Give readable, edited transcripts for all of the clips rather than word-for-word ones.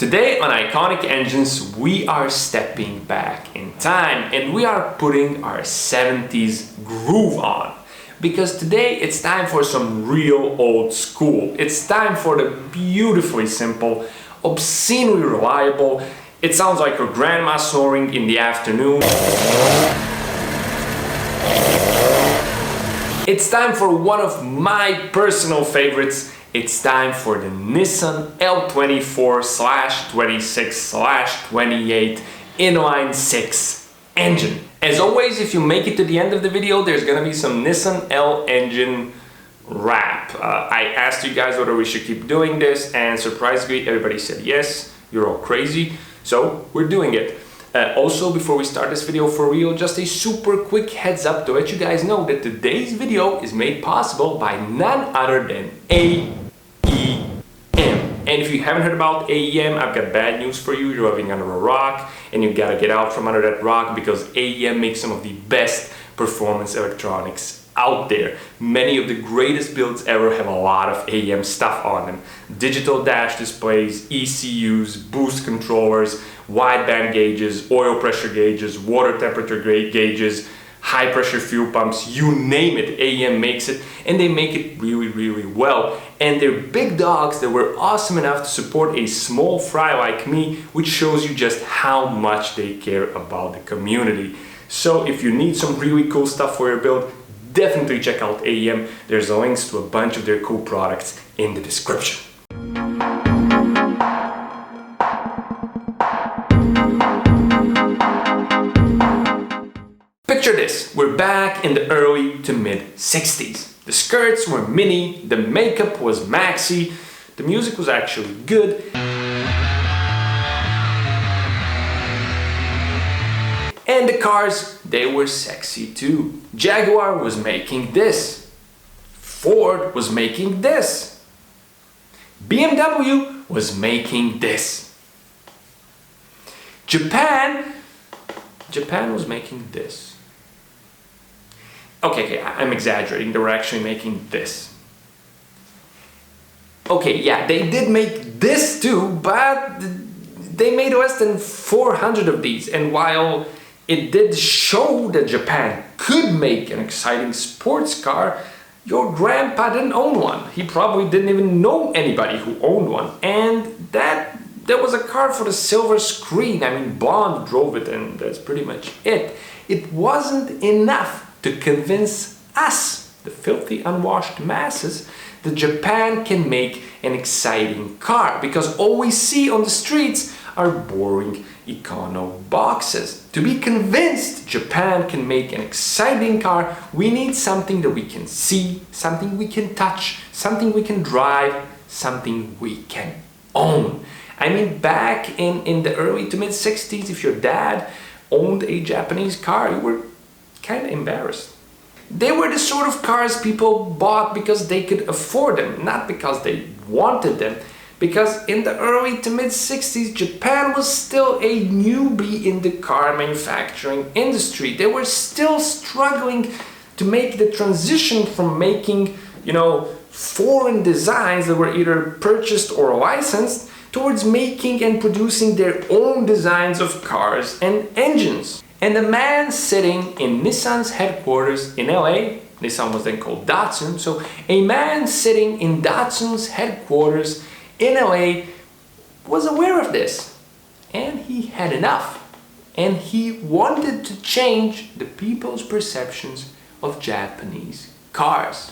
Today on Iconic Engines, we are stepping back in time and we are putting our 70s groove on. Because today it's time for some real old school. It's time for the beautifully simple, obscenely reliable, it sounds like your grandma snoring in the afternoon. It's time for one of my personal favorites. It's time for the Nissan L24 26 28 inline 6 engine. As always, if you make it to the end of the video, there's gonna be some Nissan L engine rap. I asked you guys whether we should keep doing this, and surprisingly, everybody said yes, you're all crazy. So we're doing it. Also, before we start this video for real, just a super quick heads up to let you guys know that today's video is made possible by none other than AEM. And if you haven't heard about AEM, I've got bad news for you. You're living under a rock and you gotta get out from under that rock, because AEM makes some of the best performance electronics out there. Many of the greatest builds ever have a lot of AEM stuff on them. Digital dash displays, ECUs, boost controllers, wideband gauges, oil pressure gauges, water temperature gauges, high pressure fuel pumps, you name it, AEM makes it, and they make it really well. And they're big dogs that were awesome enough to support a small fry like me, which shows you just how much they care about the community. So if you need some really cool stuff for your build, definitely check out AEM. There's links to a bunch of their cool products in the description. Picture this, we're back in the early to mid 60s. The skirts were mini, the makeup was maxi, the music was actually good. And the cars, they were sexy too. Jaguar was making this. Ford was making this. BMW was making this. Japan was making this. Okay, I'm exaggerating. They were actually making this. Okay, yeah, they did make this too, but they made less than 400 of these. And while it did show that Japan could make an exciting sports car, your grandpa didn't own one. He probably didn't even know anybody who owned one. And that was a car for the silver screen. I mean, Bond drove it and that's pretty much it. It wasn't enough to convince us, the filthy unwashed masses, that Japan can make an exciting car, because all we see on the streets are boring econo boxes. To be convinced Japan can make an exciting car, we need something that we can see, something we can touch, something we can drive, something we can own. I mean, back in the early to mid 60s, if your dad owned a Japanese car, you were kind of embarrassed. They were the sort of cars people bought because they could afford them, not because they wanted them. Because in the early to mid 60s, Japan was still a newbie in the car manufacturing industry. They were still struggling to make the transition from making, foreign designs that were either purchased or licensed towards making and producing their own designs of cars and engines. And the man sitting in Nissan's headquarters in LA, Nissan was then called Datsun, so a man sitting in Datsun's headquarters in LA was aware of this, and he had enough, and he wanted to change the people's perceptions of Japanese cars.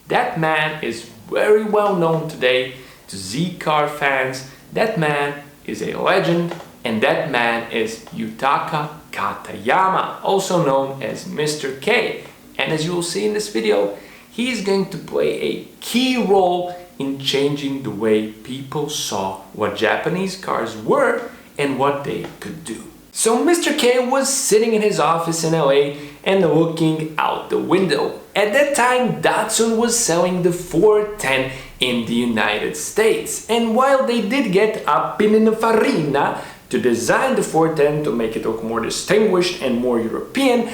That man is very well known today to Z car fans. That man is a legend, and that man is Yutaka Katayama, also known as Mr. K. And as you will see in this video, he is going to play a key role in changing the way people saw what Japanese cars were and what they could do. So Mr. K was sitting in his office in LA and looking out the window. At that time, Datsun was selling the 410 in the United States. And while they did get a Pininfarina to design the 410 to make it look more distinguished and more European,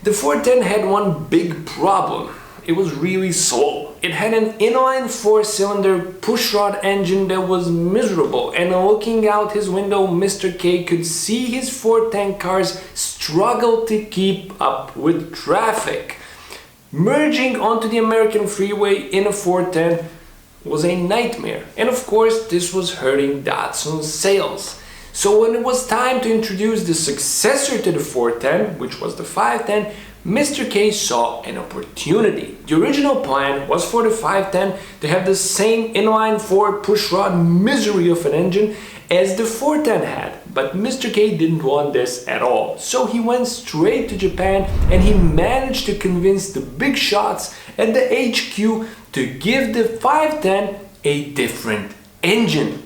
the 410 had one big problem. it was really slow. It had an inline 4-cylinder pushrod engine that was miserable, and looking out his window, Mr. K could see his 410 cars struggle to keep up with traffic. Merging onto the American freeway in a 410 was a nightmare, and of course this was hurting Datsun's sales. So when it was time to introduce the successor to the 410, which was the 510, Mr. K saw an opportunity. The original plan was for the 510 to have the same inline 4 pushrod misery of an engine as the 410 had, but Mr. K didn't want this at all. So he went straight to Japan and he managed to convince the big shots at the HQ to give the 510 a different engine.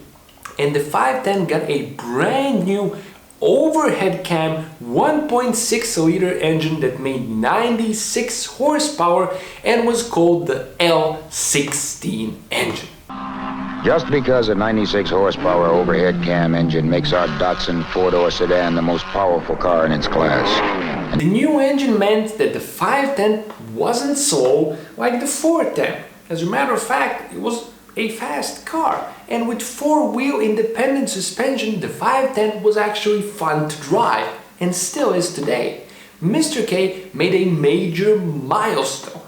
And the 510 got a brand new overhead cam 1.6 liter engine that made 96 horsepower and was called the L16 engine. Just because a 96 horsepower overhead cam engine makes our Datsun 4-door sedan the most powerful car in its class. The new engine meant that the 510 wasn't slow like the 410. As a matter of fact, it was a fast car, and with 4-wheel independent suspension, the 510 was actually fun to drive, and still is today. Mr. K made a major milestone.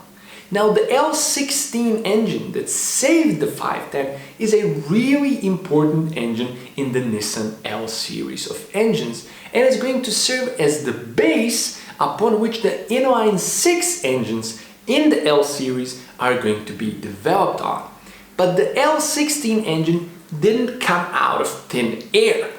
Now the L16 engine that saved the 510 is a really important engine in the Nissan L series of engines, and it's going to serve as the base upon which the inline 6 engines in the L series are going to be developed on. But the L16 engine didn't come out of thin air.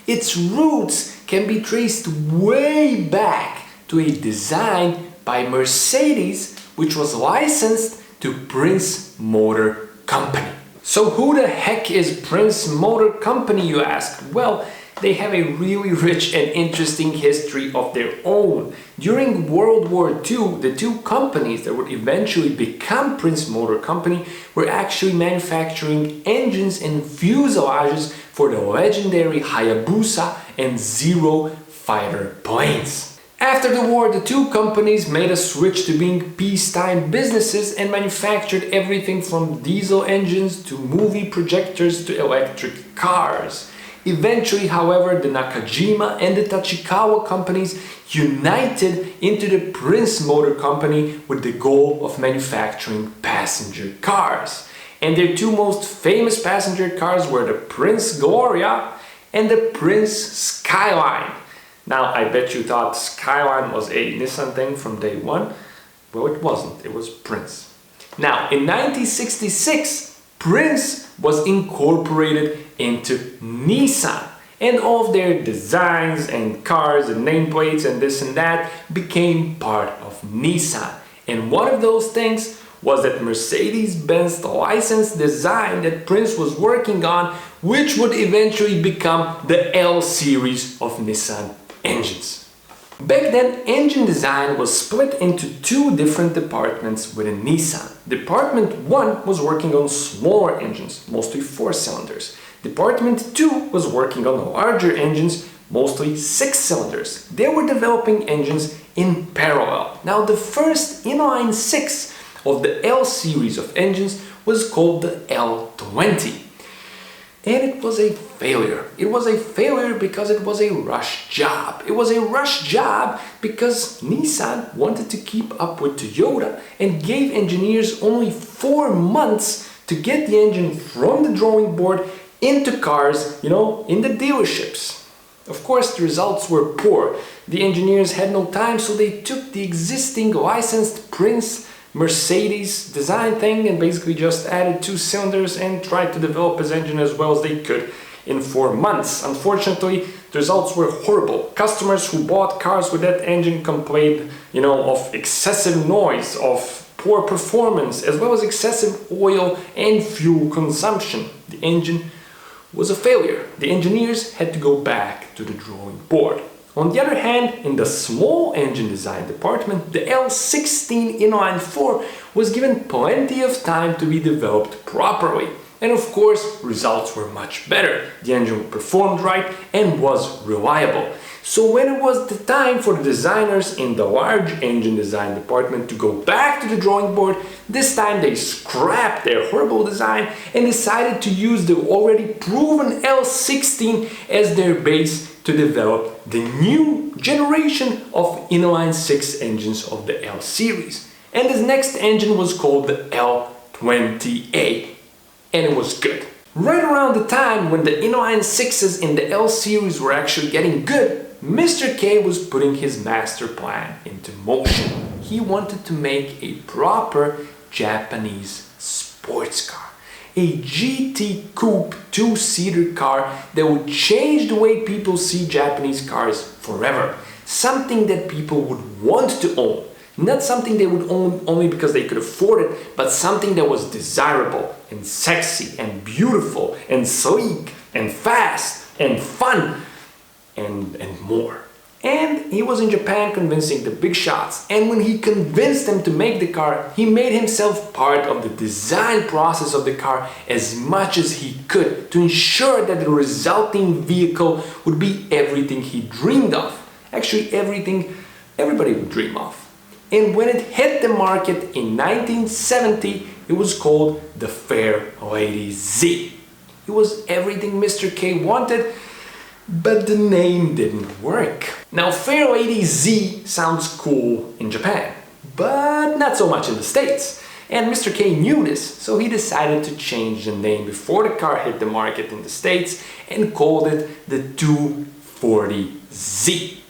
Its roots can be traced way back to a design by Mercedes, which was licensed to Prince Motor Company. So who the heck is Prince Motor Company, you ask? Well, they have a really rich and interesting history of their own. During World War II, the two companies that would eventually become Prince Motor Company were actually manufacturing engines and fuselages for the legendary Hayabusa and Zero fighter planes. After the war, the two companies made a switch to being peacetime businesses and manufactured everything from diesel engines to movie projectors to electric cars. Eventually, however, the Nakajima and the Tachikawa companies united into the Prince Motor Company with the goal of manufacturing passenger cars. And their two most famous passenger cars were the Prince Gloria and the Prince Skyline. Now, I bet you thought Skyline was a Nissan thing from day one. Well, it wasn't. It was Prince. Now, in 1966, Prince was incorporated into Nissan, and all of their designs and cars and nameplates and this and that became part of Nissan. And one of those things was that Mercedes-Benz licensed design that Prince was working on, which would eventually become the L series of Nissan engines. Back then, engine design was split into two different departments within Nissan. Department 1 was working on smaller engines, mostly 4 cylinders. Department 2 was working on larger engines, mostly 6 cylinders. They were developing engines in parallel. Now, the first inline 6 of the L series of engines was called the L20. And it was a failure. It was a failure because it was a rush job. It was a rush job because Nissan wanted to keep up with Toyota and gave engineers only 4 months to get the engine from the drawing board into cars, in the dealerships. Of course, the results were poor. The engineers had no time, so they took the existing licensed Prince Mercedes design thing and basically just added 2 cylinders and tried to develop his engine as well as they could in 4 months. Unfortunately, the results were horrible. Customers who bought cars with that engine complained, of excessive noise, of poor performance, as well as excessive oil and fuel consumption. The engine was a failure. The engineers had to go back to the drawing board. On the other hand, in the small engine design department, the L16 inline 4 was given plenty of time to be developed properly. And of course, results were much better. The engine performed right and was reliable. So when it was the time for the designers in the large engine design department to go back to the drawing board, this time they scrapped their horrible design and decided to use the already proven L16 as their base to develop the new generation of inline 6 engines of the L series. And this next engine was called the L28, and it was good. Right around the time when the inline 6s in the L series were actually getting good, Mr. K was putting his master plan into motion. He wanted to make a proper Japanese sports car. A GT Coupe two-seater car that would change the way people see Japanese cars forever. Something that people would want to own. Not something they would own only because they could afford it, but something that was desirable and sexy and beautiful and sleek and fast and fun and more. And he was in Japan convincing the big shots, and when he convinced them to make the car, he made himself part of the design process of the car as much as he could to ensure that the resulting vehicle would be everything he dreamed of. Actually, everything everybody would dream of. And when it hit the market in 1970, it was called the Fair Lady Z. It was everything Mr. K wanted, but the name didn't work. Now, Fair Lady Z sounds cool in Japan, but not so much in the States. And Mr. K knew this, so he decided to change the name before the car hit the market in the States and called it the 240Z.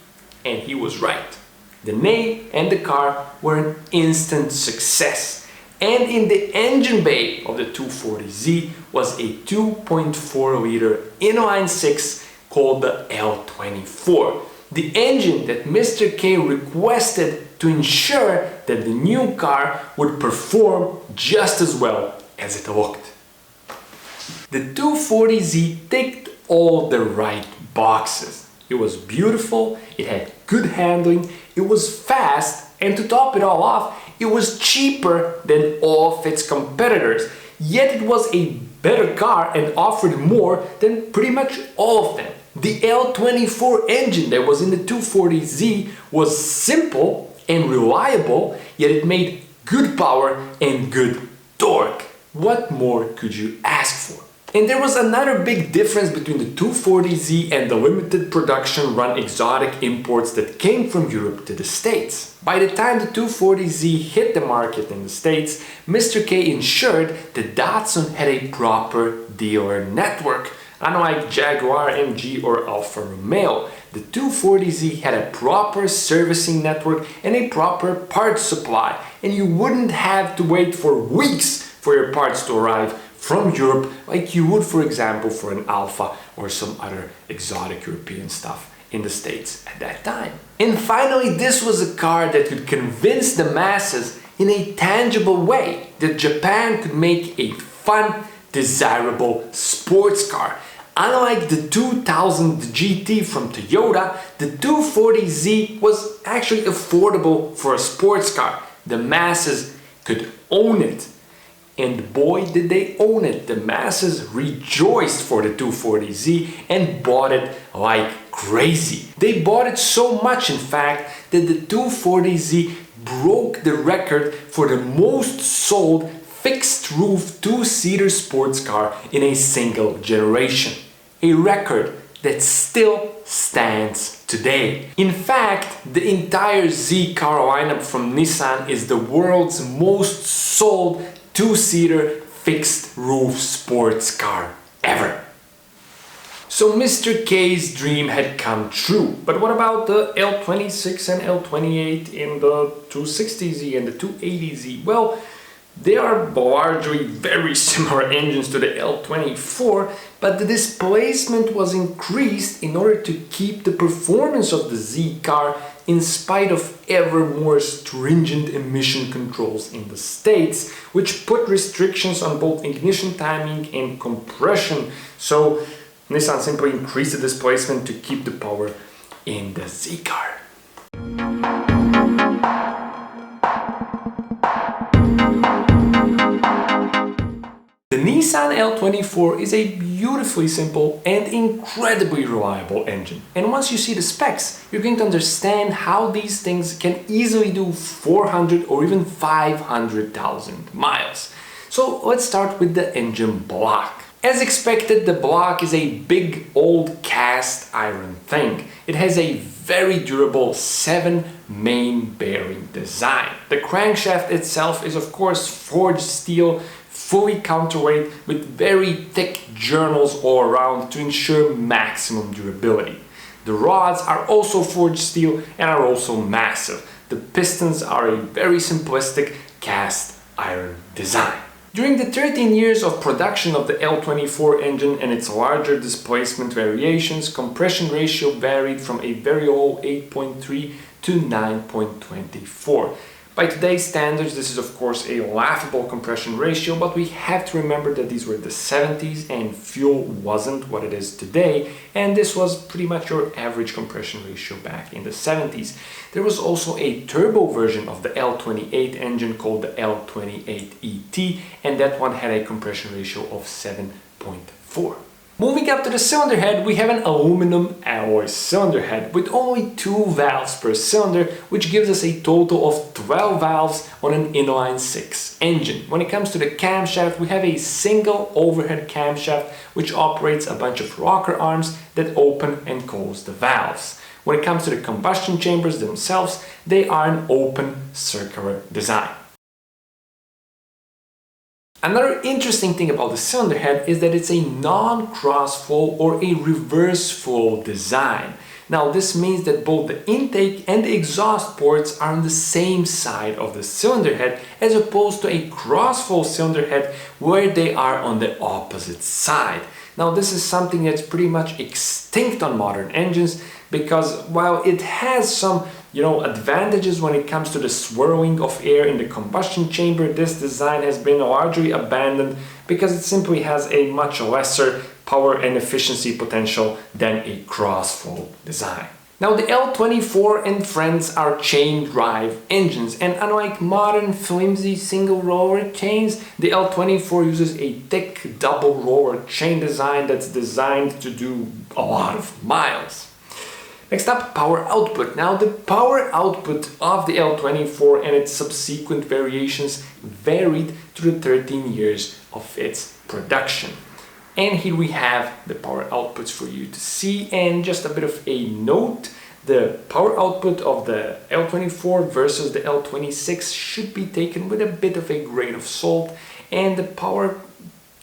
And he was right. The name and the car were an instant success. And in the engine bay of the 240Z was a 2.4 liter inline 6 called the L24. The engine that Mr. K requested to ensure that the new car would perform just as well as it looked. The 240Z ticked all the right boxes. It was beautiful, it had good handling, it was fast, and to top it all off, it was cheaper than all of its competitors. Yet it was a better car and offered more than pretty much all of them. The L24 engine that was in the 240Z was simple and reliable, yet it made good power and good torque. What more could you ask for? And there was another big difference between the 240Z and the limited production run exotic imports that came from Europe to the States. By the time the 240Z hit the market in the States, Mr. K ensured that Datsun had a proper dealer network. Unlike Jaguar, MG or Alfa Romeo, the 240Z had a proper servicing network and a proper parts supply, and you wouldn't have to wait for weeks for your parts to arrive from Europe like you would, for example, for an Alfa or some other exotic European stuff in the States at that time. And finally, this was a car that could convince the masses in a tangible way that Japan could make a fun, desirable sports car. Unlike the 2000 GT from Toyota, the 240Z was actually affordable for a sports car. The masses could own it. And boy, did they own it. The masses rejoiced for the 240Z and bought it like crazy. They bought it so much, in fact, that the 240Z broke the record for the most sold fixed-roof two-seater sports car in a single generation. A record that still stands today. In fact, the entire Z car lineup from Nissan is the world's most sold two-seater fixed-roof sports car ever. So Mr. K's dream had come true. But what about the L26 and L28 in the 260Z and the 280Z? Well, they are largely very similar engines to the L24, but the displacement was increased in order to keep the performance of the Z car in spite of ever more stringent emission controls in the States, which put restrictions on both ignition timing and compression. So Nissan simply increased the displacement to keep the power in the Z car. The Nissan L24 is a beautifully simple and incredibly reliable engine. And once you see the specs, you're going to understand how these things can easily do 400 or even 500,000 miles. So let's start with the engine block. As expected, the block is a big old cast iron thing. It has a very durable 7 main bearing design. The crankshaft itself is of course forged steel, fully counterweight with very thick journals all around to ensure maximum durability. The rods are also forged steel and are also massive. The pistons are a very simplistic cast iron design. During the 13 years of production of the L24 engine and its larger displacement variations, compression ratio varied from a very low 8.3 to 9.24. By today's standards, this is of course a laughable compression ratio, but we have to remember that these were the 70s and fuel wasn't what it is today, and this was pretty much your average compression ratio back in the 70s. There was also a turbo version of the L28 engine called the L28 ET, and that one had a compression ratio of 7.4. Moving up to the cylinder head, we have an aluminum alloy cylinder head with only 2 valves per cylinder, which gives us a total of 12 valves on an inline 6 engine. When it comes to the camshaft, we have a single overhead camshaft which operates a bunch of rocker arms that open and close the valves. When it comes to the combustion chambers themselves, they are an open circular design. Another interesting thing about the cylinder head is that it's a non-cross flow or a reverse flow design. Now this means that both the intake and the exhaust ports are on the same side of the cylinder head as opposed to a cross flow cylinder head where they are on the opposite side. Now this is something that's pretty much extinct on modern engines because while it has some advantages when it comes to the swirling of air in the combustion chamber, this design has been largely abandoned because it simply has a much lesser power and efficiency potential than a cross-flow design. Now the L24 and friends are chain drive engines, and unlike modern flimsy single roller chains, the L24 uses a thick double roller chain design that's designed to do a lot of miles. Next up, power output. Now the power output of the L24 and its subsequent variations varied through the 13 years of its production. And here we have the power outputs for you to see, and just a bit of a note, the power output of the L24 versus the L26 should be taken with a bit of a grain of salt, and the power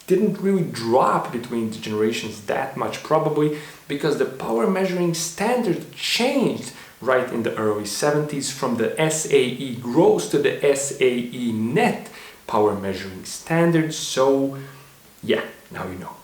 didn't really drop between the generations that much, probably because the power measuring standard changed right in the early 70s from the SAE gross to the SAE net power measuring standard. So yeah, now you know.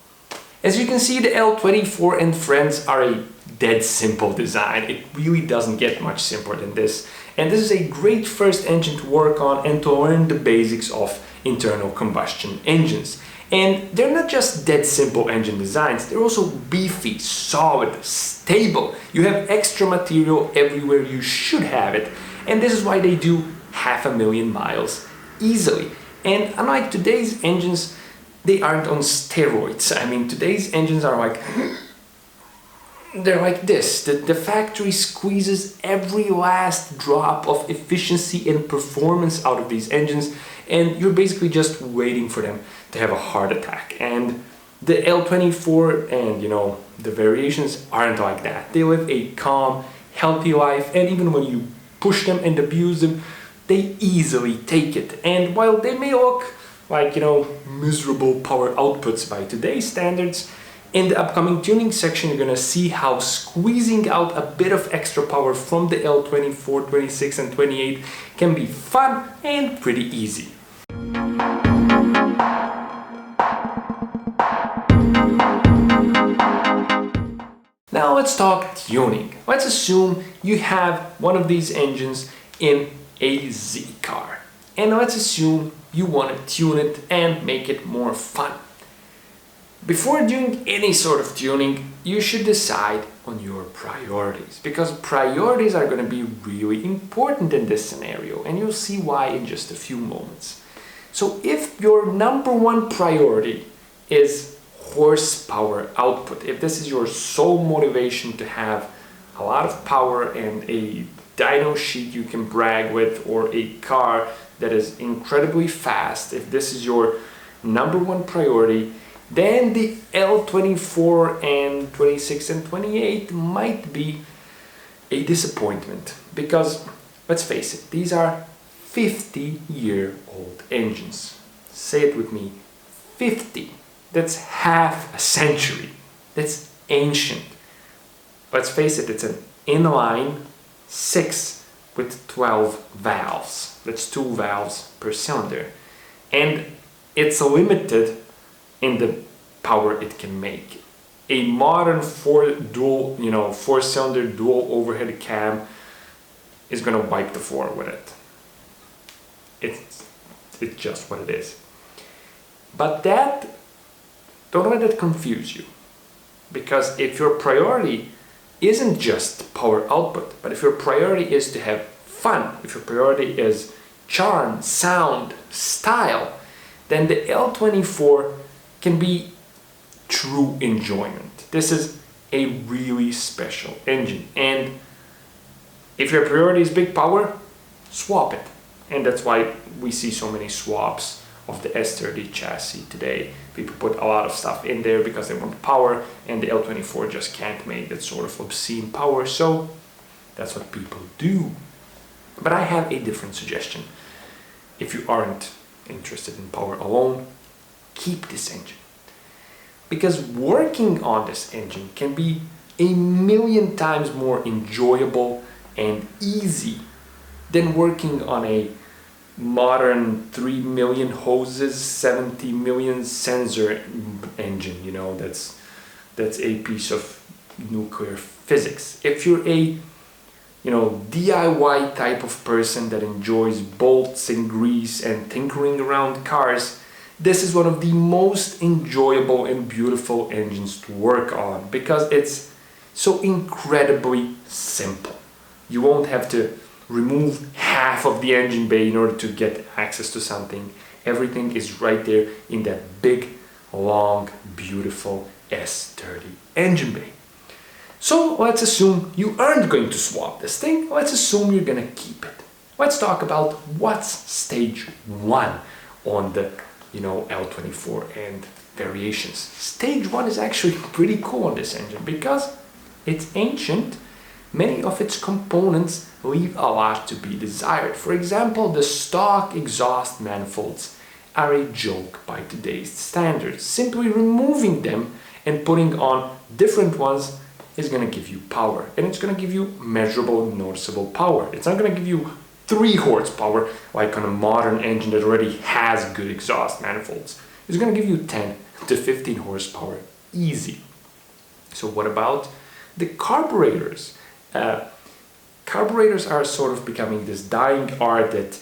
As you can see, the L24 and friends are a dead simple design. It really doesn't get much simpler than this. And this is a great first engine to work on and to learn the basics of internal combustion engines. And they're not just dead simple engine designs, they're also beefy, solid, stable. You have extra material everywhere you should have it. And this is why they do 500,000 miles easily. And unlike today's engines, they aren't on steroids. I mean, today's engines are like, they're like this. The factory squeezes every last drop of efficiency and performance out of these engines, and you're basically just waiting for them to have a heart attack. And the L24 and the variations aren't like that. They live a calm, healthy life, and even when you push them and abuse them, they easily take it. And while they may look like miserable power outputs by today's standards, in the upcoming tuning section you're gonna see how squeezing out a bit of extra power from the L24, 26 and 28 can be fun and pretty easy. Now let's talk tuning. Let's assume you have one of these engines in a Z car. And let's assume you want to tune it and make it more fun. Before doing any sort of tuning, you should decide on your priorities, because priorities are going to be really important in this scenario, and you'll see why in just a few moments. So if your number one priority is horsepower output. If this is your sole motivation to have a lot of power and a dyno sheet you can brag with, or a car that is incredibly fast, if this is your number one priority, then the L24 and 26 and 28 might be a disappointment, because let's face it, these are 50-year-old engines. Say it with me, 50. That's half a century. That's ancient. Let's face it, it's an inline 6 with 12 valves. That's 2 valves per cylinder. And it's limited in the power it can make. A modern four-cylinder dual overhead cam is gonna wipe the floor with it. It's just what it is. But don't let that confuse you. Because if your priority isn't just power output, but if your priority is to have fun, if your priority is charm, sound, style, then the L24 can be true enjoyment. This is a really special engine, and if your priority is big power, swap it. And that's why we see so many swaps of the S30 chassis today. People put a lot of stuff in there because they want power, and the L24 just can't make that sort of obscene power, so that's what people do. But I have a different suggestion. If you aren't interested in power alone, keep this engine. Because working on this engine can be a million times more enjoyable and easy than working on a modern 3 million hoses, 70 million sensor engine. You know, that's a piece of nuclear physics. If you're a DIY type of person that enjoys bolts and grease and tinkering around cars, this is one of the most enjoyable and beautiful engines to work on, because it's so incredibly simple. You won't have to remove half of the engine bay in order to get access to something. Everything is right there in that big, long, beautiful S30 engine bay. So let's assume you aren't going to swap this thing. Let's assume you're gonna keep it. Let's talk about what's stage 1 on the L24 and variations. Stage 1 is actually pretty cool on this engine because it's ancient. Many of its components leave a lot to be desired. For example, the stock exhaust manifolds are a joke by today's standards. Simply removing them and putting on different ones is going to give you power, and it's going to give you measurable, noticeable power. It's not going to give you 3 horsepower like on a modern engine that already has good exhaust manifolds. It's going to give you 10 to 15 horsepower easy. So what about the carburetors? Carburetors are sort of becoming this dying art that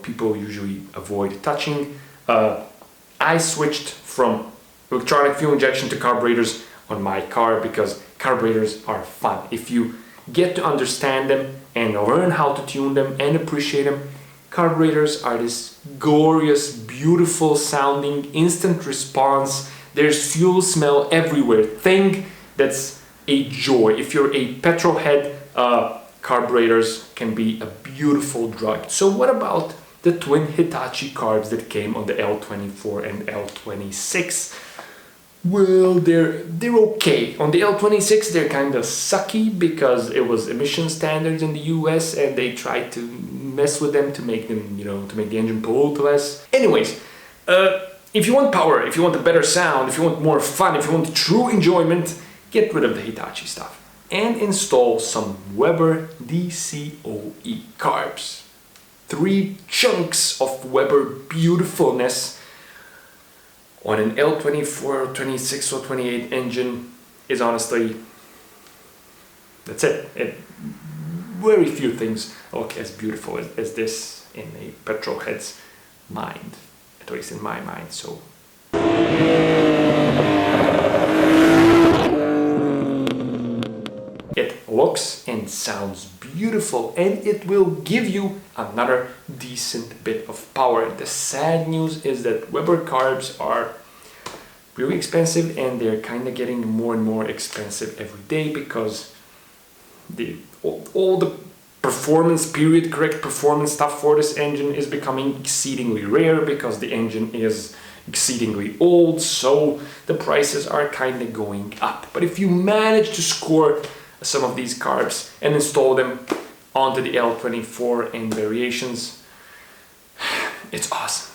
people usually avoid touching. I switched from electronic fuel injection to carburetors on my car because carburetors are fun. If you get to understand them and learn how to tune them and appreciate them, carburetors are this glorious, beautiful sounding, instant response, there's fuel smell everywhere thing that's a joy. If you're a petrol head, carburetors can be a beautiful drug. So what about the twin Hitachi carbs that came on the L24 and L26? Well, they're okay. On the L26 they're kind of sucky because it was emission standards in the US and they tried to mess with them to make them, to make the engine pollute less. Anyways, if you want power, if you want a better sound, if you want more fun, if you want true enjoyment, get rid of the Hitachi stuff and install some Weber DCOE carbs. 3 chunks of Weber beautifulness on an L24, L26 or 28 engine is honestly, that's it. Very few things look as beautiful as this in a petrol head's mind, at least in my mind. So it looks and sounds beautiful, and it will give you another decent bit of power. The sad news is that Weber carbs are really expensive, and they're kind of getting more and more expensive every day because all the performance, period correct performance stuff for this engine is becoming exceedingly rare because the engine is exceedingly old, so the prices are kind of going up. But if you manage to score some of these carbs and install them onto the L24 and variations, it's awesome.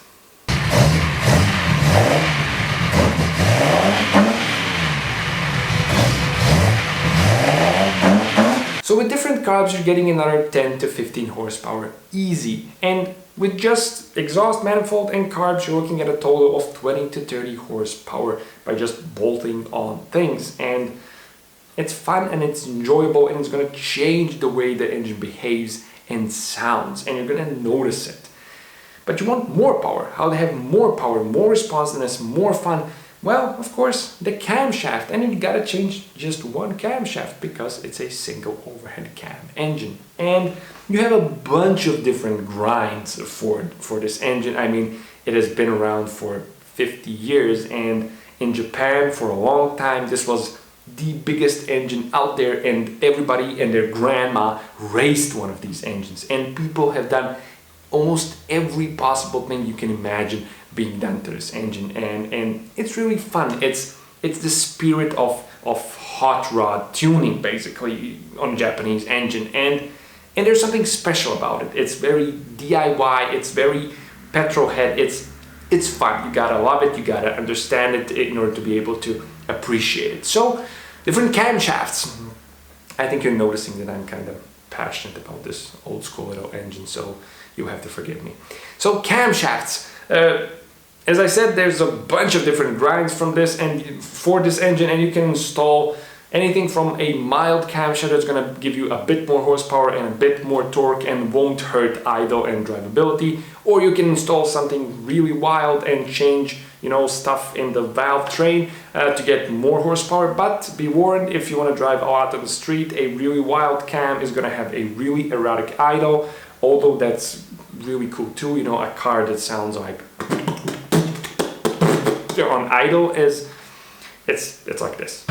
So with different carbs, you're getting another 10 to 15 horsepower easy. And with just exhaust manifold and carbs, you're looking at a total of 20 to 30 horsepower by just bolting on things. And it's fun and it's enjoyable, and it's going to change the way the engine behaves and sounds, and you're going to notice it. But you want more power. How to have more power, more responsiveness, more fun? Well, of course, the camshaft, and you gotta change just one camshaft because it's a single overhead cam engine. And you have a bunch of different grinds for this engine. I mean, it has been around for 50 years, and in Japan for a long time this was the biggest engine out there, and everybody and their grandma raced one of these engines, and people have done almost every possible thing you can imagine being done to this engine, and it's really fun. It's the spirit of hot rod tuning basically on a Japanese engine, and there's something special about it. It's very DIY, it's very petrol head, it's fun. You gotta love it, you gotta understand it in order to be able to appreciate it. So different camshafts. I think you're noticing that I'm kind of passionate about this old school little engine, so you have to forgive me. So camshafts. As I said, there's a bunch of different grinds from this and for this engine, and you can install anything from a mild camshaft that's going to give you a bit more horsepower and a bit more torque and won't hurt idle and drivability, or you can install something really wild and change, you know, stuff in the valve train to get more horsepower. But be warned, if you want to drive out on the street, a really wild cam is going to have a really erratic idle, although that's really cool too. You know, a car that sounds like on idle is it's like this.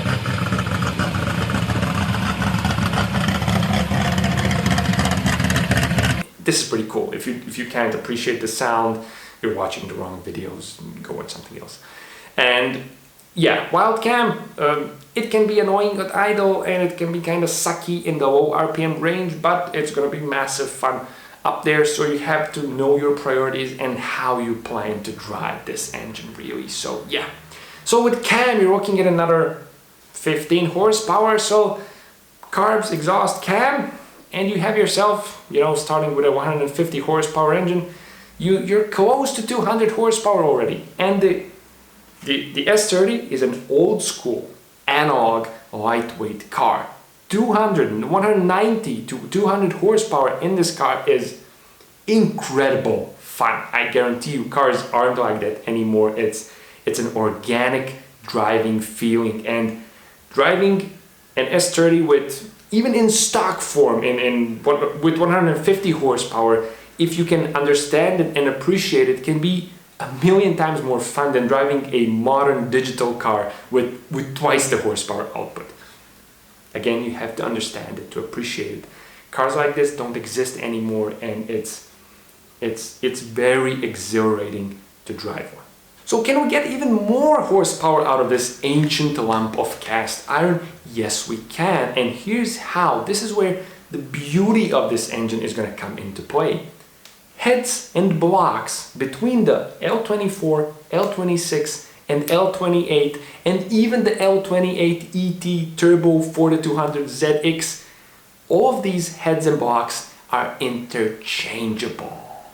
This is pretty cool. If you can't appreciate the sound, you're watching the wrong videos. Go watch something else. And yeah, wild cam, it can be annoying at idle, and it can be kind of sucky in the low RPM range, but it's gonna be massive fun up there. So you have to know your priorities and how you plan to drive this engine really. So yeah, so with cam you're looking at another 15 horsepower. So carbs, exhaust, cam, and you have yourself, you know, starting with a 150 horsepower engine, you're close to 200 horsepower already. And the S30 is an old school analog lightweight car. 190 to 200 horsepower in this car is incredible fun. I guarantee you cars aren't like that anymore. It's an organic driving feeling, and driving an S30 with, even in stock form, with 150 horsepower, if you can understand it and appreciate it, can be a million times more fun than driving a modern digital car with twice the horsepower output. Again, you have to understand it to appreciate it. Cars like this don't exist anymore, and it's very exhilarating to drive one. So can we get even more horsepower out of this ancient lump of cast iron? Yes, we can, and here's how. This is where the beauty of this engine is going to come into play. Heads and blocks between the L24, L26 and L28, and even the L28 ET Turbo 4200ZX, all of these heads and blocks are interchangeable.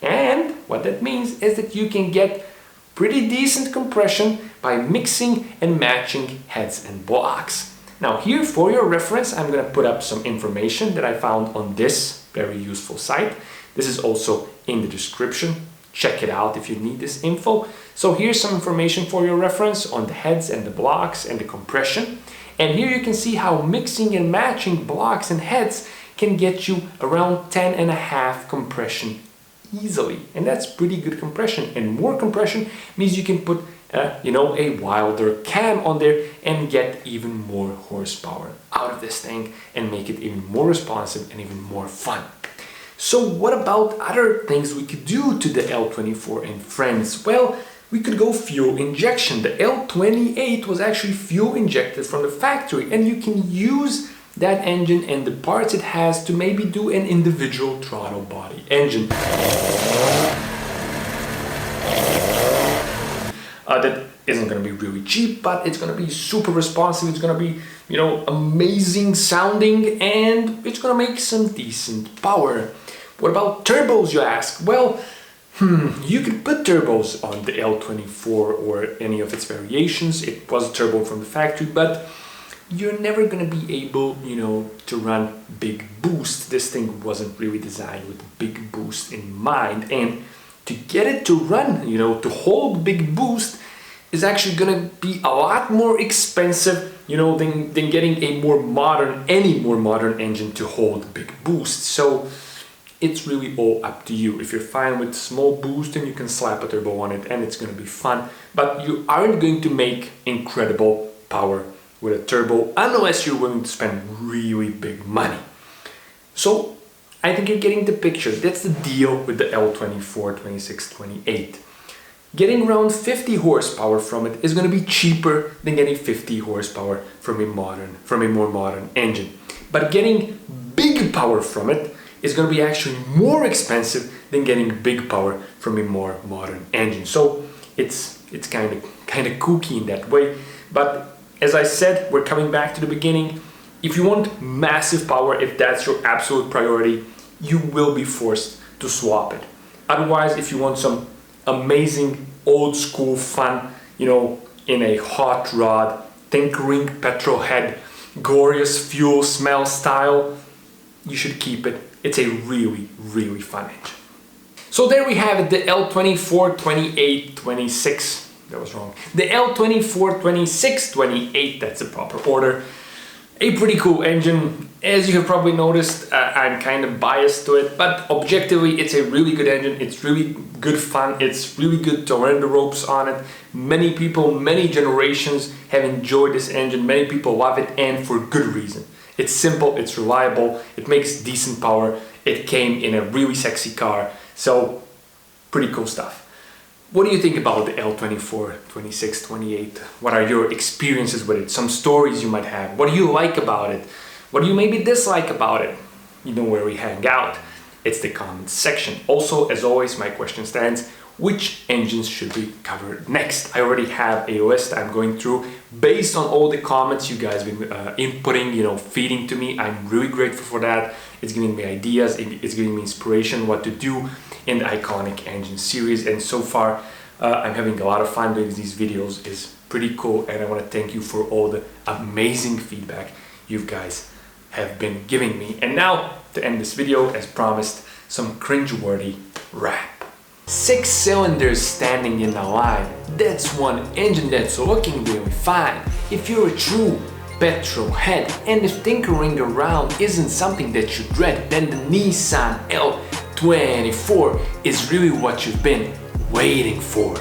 And what that means is that you can get pretty decent compression by mixing and matching heads and blocks. Now here, for your reference, I'm going to put up some information that I found on this very useful site. This is also in the description. Check it out if you need this info. So here's some information for your reference on the heads and the blocks and the compression. And here you can see how mixing and matching blocks and heads can get you around 10.5 compression easily. And that's pretty good compression. And more compression means you can put a wilder cam on there and get even more horsepower out of this thing and make it even more responsive and even more fun. So what about other things we could do to the L24 and friends? Well, we could go fuel injection. The L28 was actually fuel injected from the factory, and you can use that engine and the parts it has to maybe do an individual throttle body engine. That isn't going to be really cheap, but it's going to be super responsive. It's going to be, amazing sounding, and it's going to make some decent power. What about turbos, you ask? Well, you could put turbos on the L24 or any of its variations. It was turbo from the factory, but you're never going to be able, to run big boost. This thing wasn't really designed with big boost in mind, and to get it to run, to hold big boost is actually going to be a lot more expensive, than getting any more modern engine to hold big boost. So it's really all up to you. If you're fine with small boost, then you can slap a turbo on it and it's going to be fun, but you aren't going to make incredible power with a turbo unless you're willing to spend really big money. So I think you're getting the picture. That's the deal with the L24, 26, 28. Getting around 50 horsepower from it is going to be cheaper than getting 50 horsepower from a more modern engine. But getting big power from it is going to be actually more expensive than getting big power from a more modern engine. So it's kind of kooky in that way. But as I said, we're coming back to the beginning. If you want massive power, if that's your absolute priority, you will be forced to swap it. Otherwise, if you want some amazing old school fun, in a hot rod, tinkering petrol head, glorious fuel smell style, you should keep it. It's a really, really fun engine. So there we have it, the L24, 28, 26. That was wrong. The L24, 26, 28, that's the proper order. A pretty cool engine. As you have probably noticed, I'm kind of biased to it, but objectively it's a really good engine. It's really good fun. It's really good to learn the ropes on it. Many people, many generations have enjoyed this engine. Many people love it, and for good reason. It's simple, it's reliable, it makes decent power. It came in a really sexy car, so pretty cool stuff. What do you think about the L24, 26, 28? What are your experiences with it? Some stories you might have. What do you like about it? What do you maybe dislike about it? You know where we hang out. It's the comments section. Also, as always, my question stands. Which engines should be covered next? I already have a list I'm going through based on all the comments you guys have been inputting, feeding to me. I'm really grateful for that. It's giving me ideas, it's giving me inspiration what to do in the iconic engine series, and so far I'm having a lot of fun doing these videos. It's pretty cool, and I want to thank you for all the amazing feedback you guys have been giving me. And now, to end this video, as promised, some cringeworthy rap. 6 cylinders standing in a line, that's one engine that's looking really fine. If you're a true petrol head, and if tinkering around isn't something that you dread, then the Nissan L24 is really what you've been waiting for.